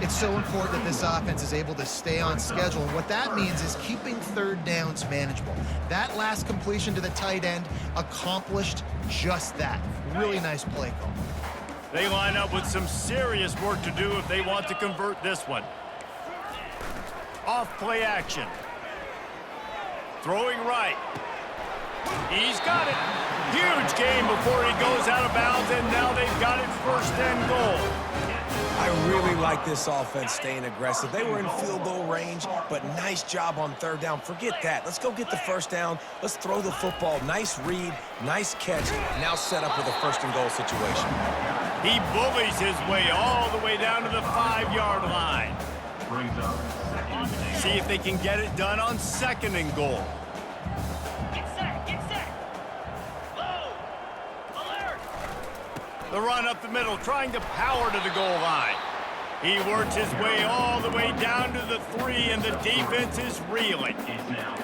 It's so important that this offense is able to stay on schedule. And what that means is keeping 3rd downs manageable. That last completion to the tight end accomplished just that. Really nice play call. They line up with some serious work to do if they want to convert this one. Off play action. Throwing right. He's got it. Huge game before he goes out of bounds, and now they've got it 1st and goal. I really like this offense staying aggressive. They were in field goal range, but nice job on 3rd down. Forget that. Let's go get the 1st down. Let's throw the football. Nice read, nice catch. Now set up with a 1st and goal situation. He bullies his way all the way down to the 5-yard line. See if they can get it done on 2nd and goal. Get set. Low. Alert. The run up the middle, trying to power to the goal line. He works his way all the way down to the 3, and the defense is reeling.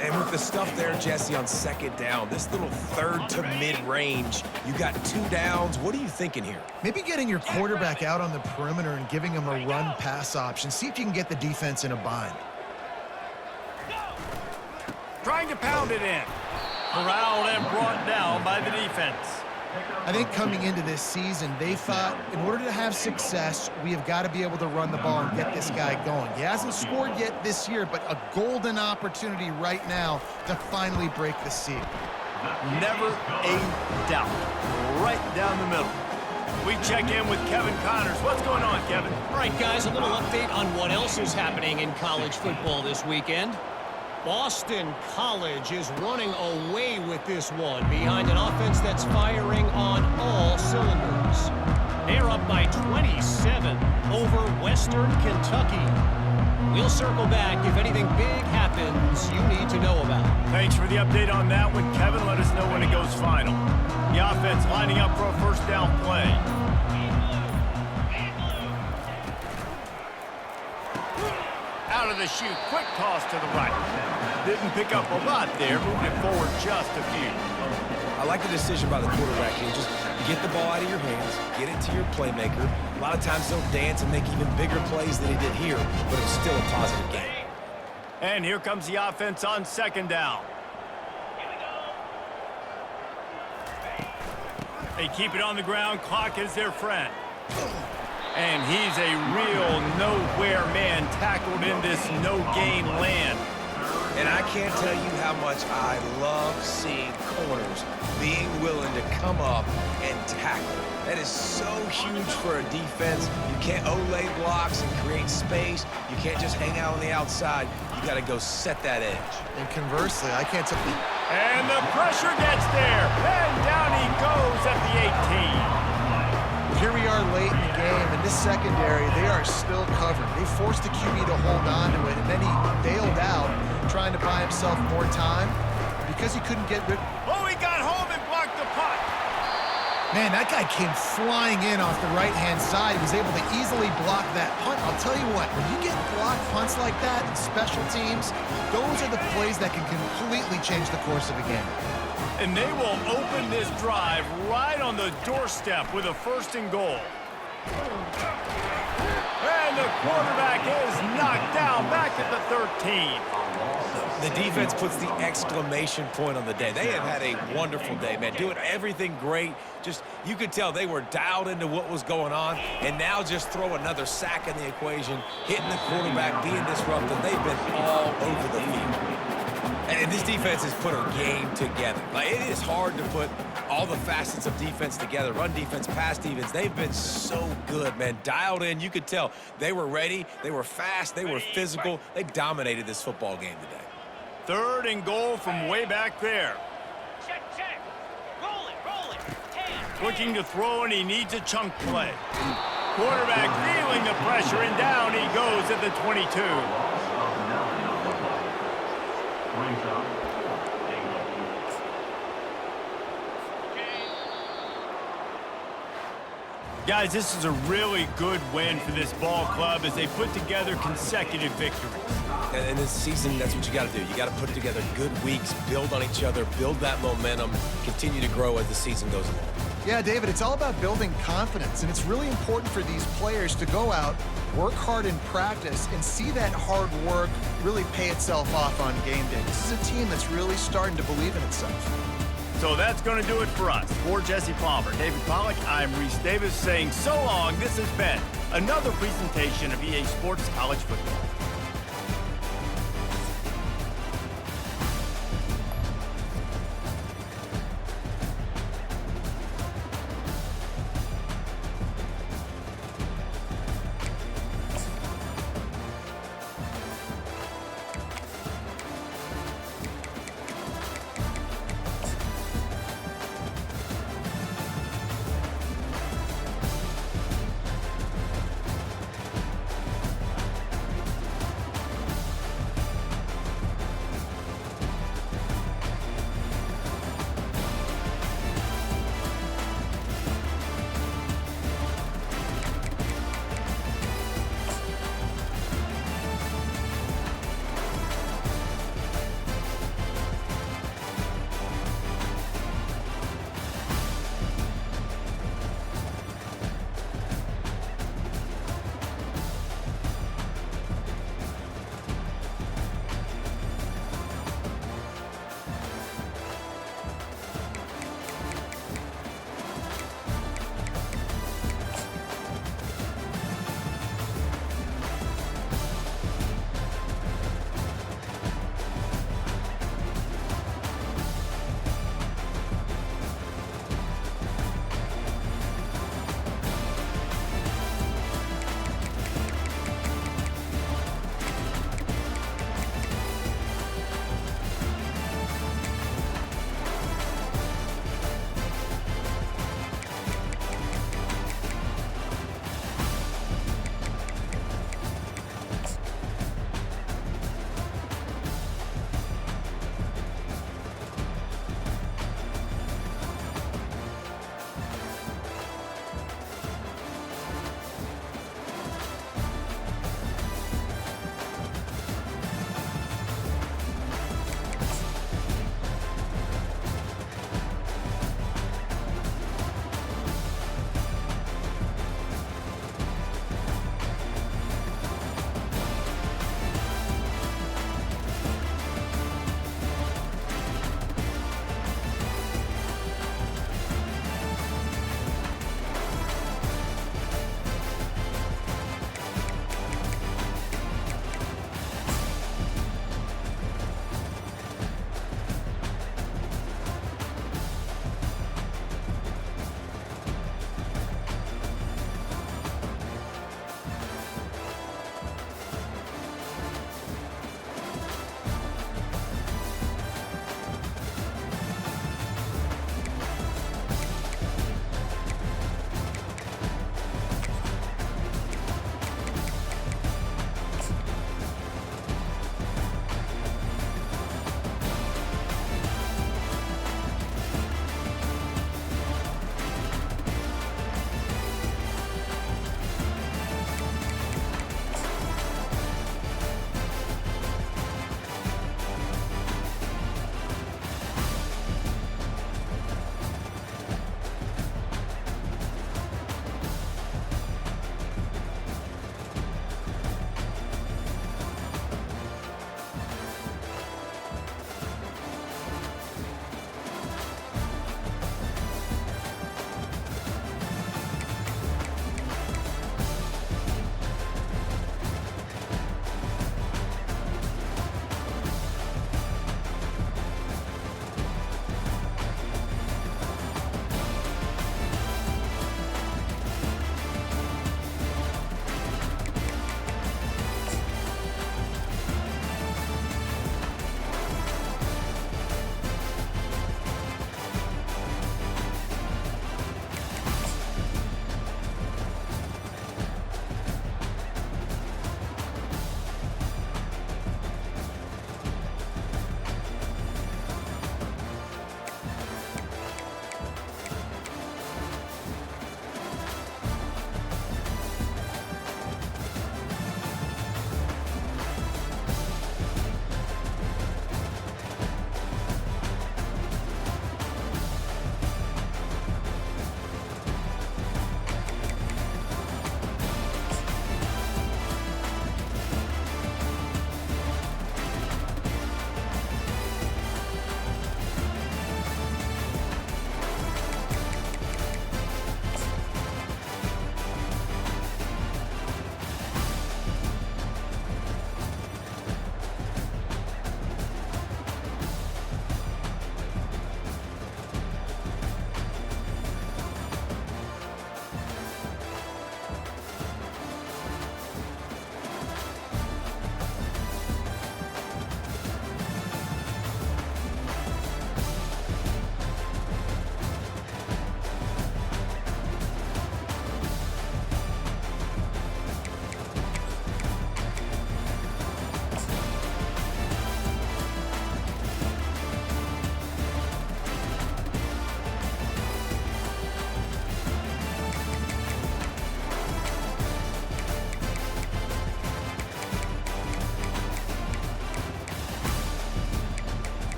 And with the stuff there, Jesse, on second down, this little third to mid-range, you got 2 downs. What are you thinking here? Maybe getting your quarterback out on the perimeter and giving him a run-pass option. See if you can get the defense in a bind. Trying to pound it in. Corralled and brought down by the defense. I think coming into this season, they thought in order to have success, we have got to be able to run the ball and get this guy going. He hasn't scored yet this year, but a golden opportunity right now to finally break the seal. Never a doubt. Right down the middle. We check in with Kevin Connors. What's going on, Kevin? All right, guys, a little update on what else is happening in college football this weekend. Boston College is running away with this one behind an offense that's firing on all cylinders. They're up by 27 over Western Kentucky. We'll circle back if anything big happens you need to know about. Thanks for the update on that one, Kevin. Let us know when it goes final. The offense lining up for a first down play. Out of the chute, quick toss to the right. Didn't pick up a lot there, moving it forward just a few. I like the decision by the quarterback here. Just get the ball out of your hands, get it to your playmaker. A lot of times they'll dance and make even bigger plays than he did here, but it's still a positive game. And here comes the offense on second down. They keep it on the ground. Clock is their friend. And he's a real nowhere man tackled in this no-gain land. And I can't tell you how much I love seeing corners being willing to come up and tackle. That is so huge for a defense. You can't olay blocks and create space. You can't just hang out on the outside. You got to go set that edge. And conversely, I can't tell. And the pressure gets there. And down he goes at the 18. Here we are late in the game, and this secondary, they are still covered. They forced the QB to hold on to it, and then he bailed out, trying to buy himself more time. Because he couldn't get rid... Oh, he got home and blocked the punt. Man, that guy came flying in off the right-hand side. He was able to easily block that punt. I'll tell you what, when you get blocked punts like that in special teams, those are the plays that can completely change the course of a game. And they will open this drive right on the doorstep with a 1st and goal. And the quarterback is knocked down back at the 13. The defense puts the exclamation point on the day. They have had a wonderful day, man. Doing everything great. Just, you could tell they were dialed into what was going on. And now just throw another sack in the equation, hitting the quarterback, being disruptive. They've been all over the field. And this defense has put a game together. Like, it is hard to put all the facets of defense together. Run defense, pass defense. They've been so good, man. Dialed in. You could tell they were ready. They were fast. They were physical. They dominated this football game today. 3rd and goal from way back there. Check, check. Roll it, roll it. 10. Looking to throw, and he needs a chunk play. Quarterback feeling the pressure, and down he goes at the 22. Guys, this is a really good win for this ball club as they put together consecutive victories. And this season, that's what you got to do. You got to put together good weeks, build on each other, build that momentum, continue to grow as the season goes along. Yeah, David, it's all about building confidence, and it's really important for these players to go out, work hard in practice, and see that hard work really pay itself off on game day. This is a team that's really starting to believe in itself. So that's going to do it for us. For Jesse Palmer, David Pollack, I'm Reese Davis saying so long. This has been another presentation of EA Sports College Football.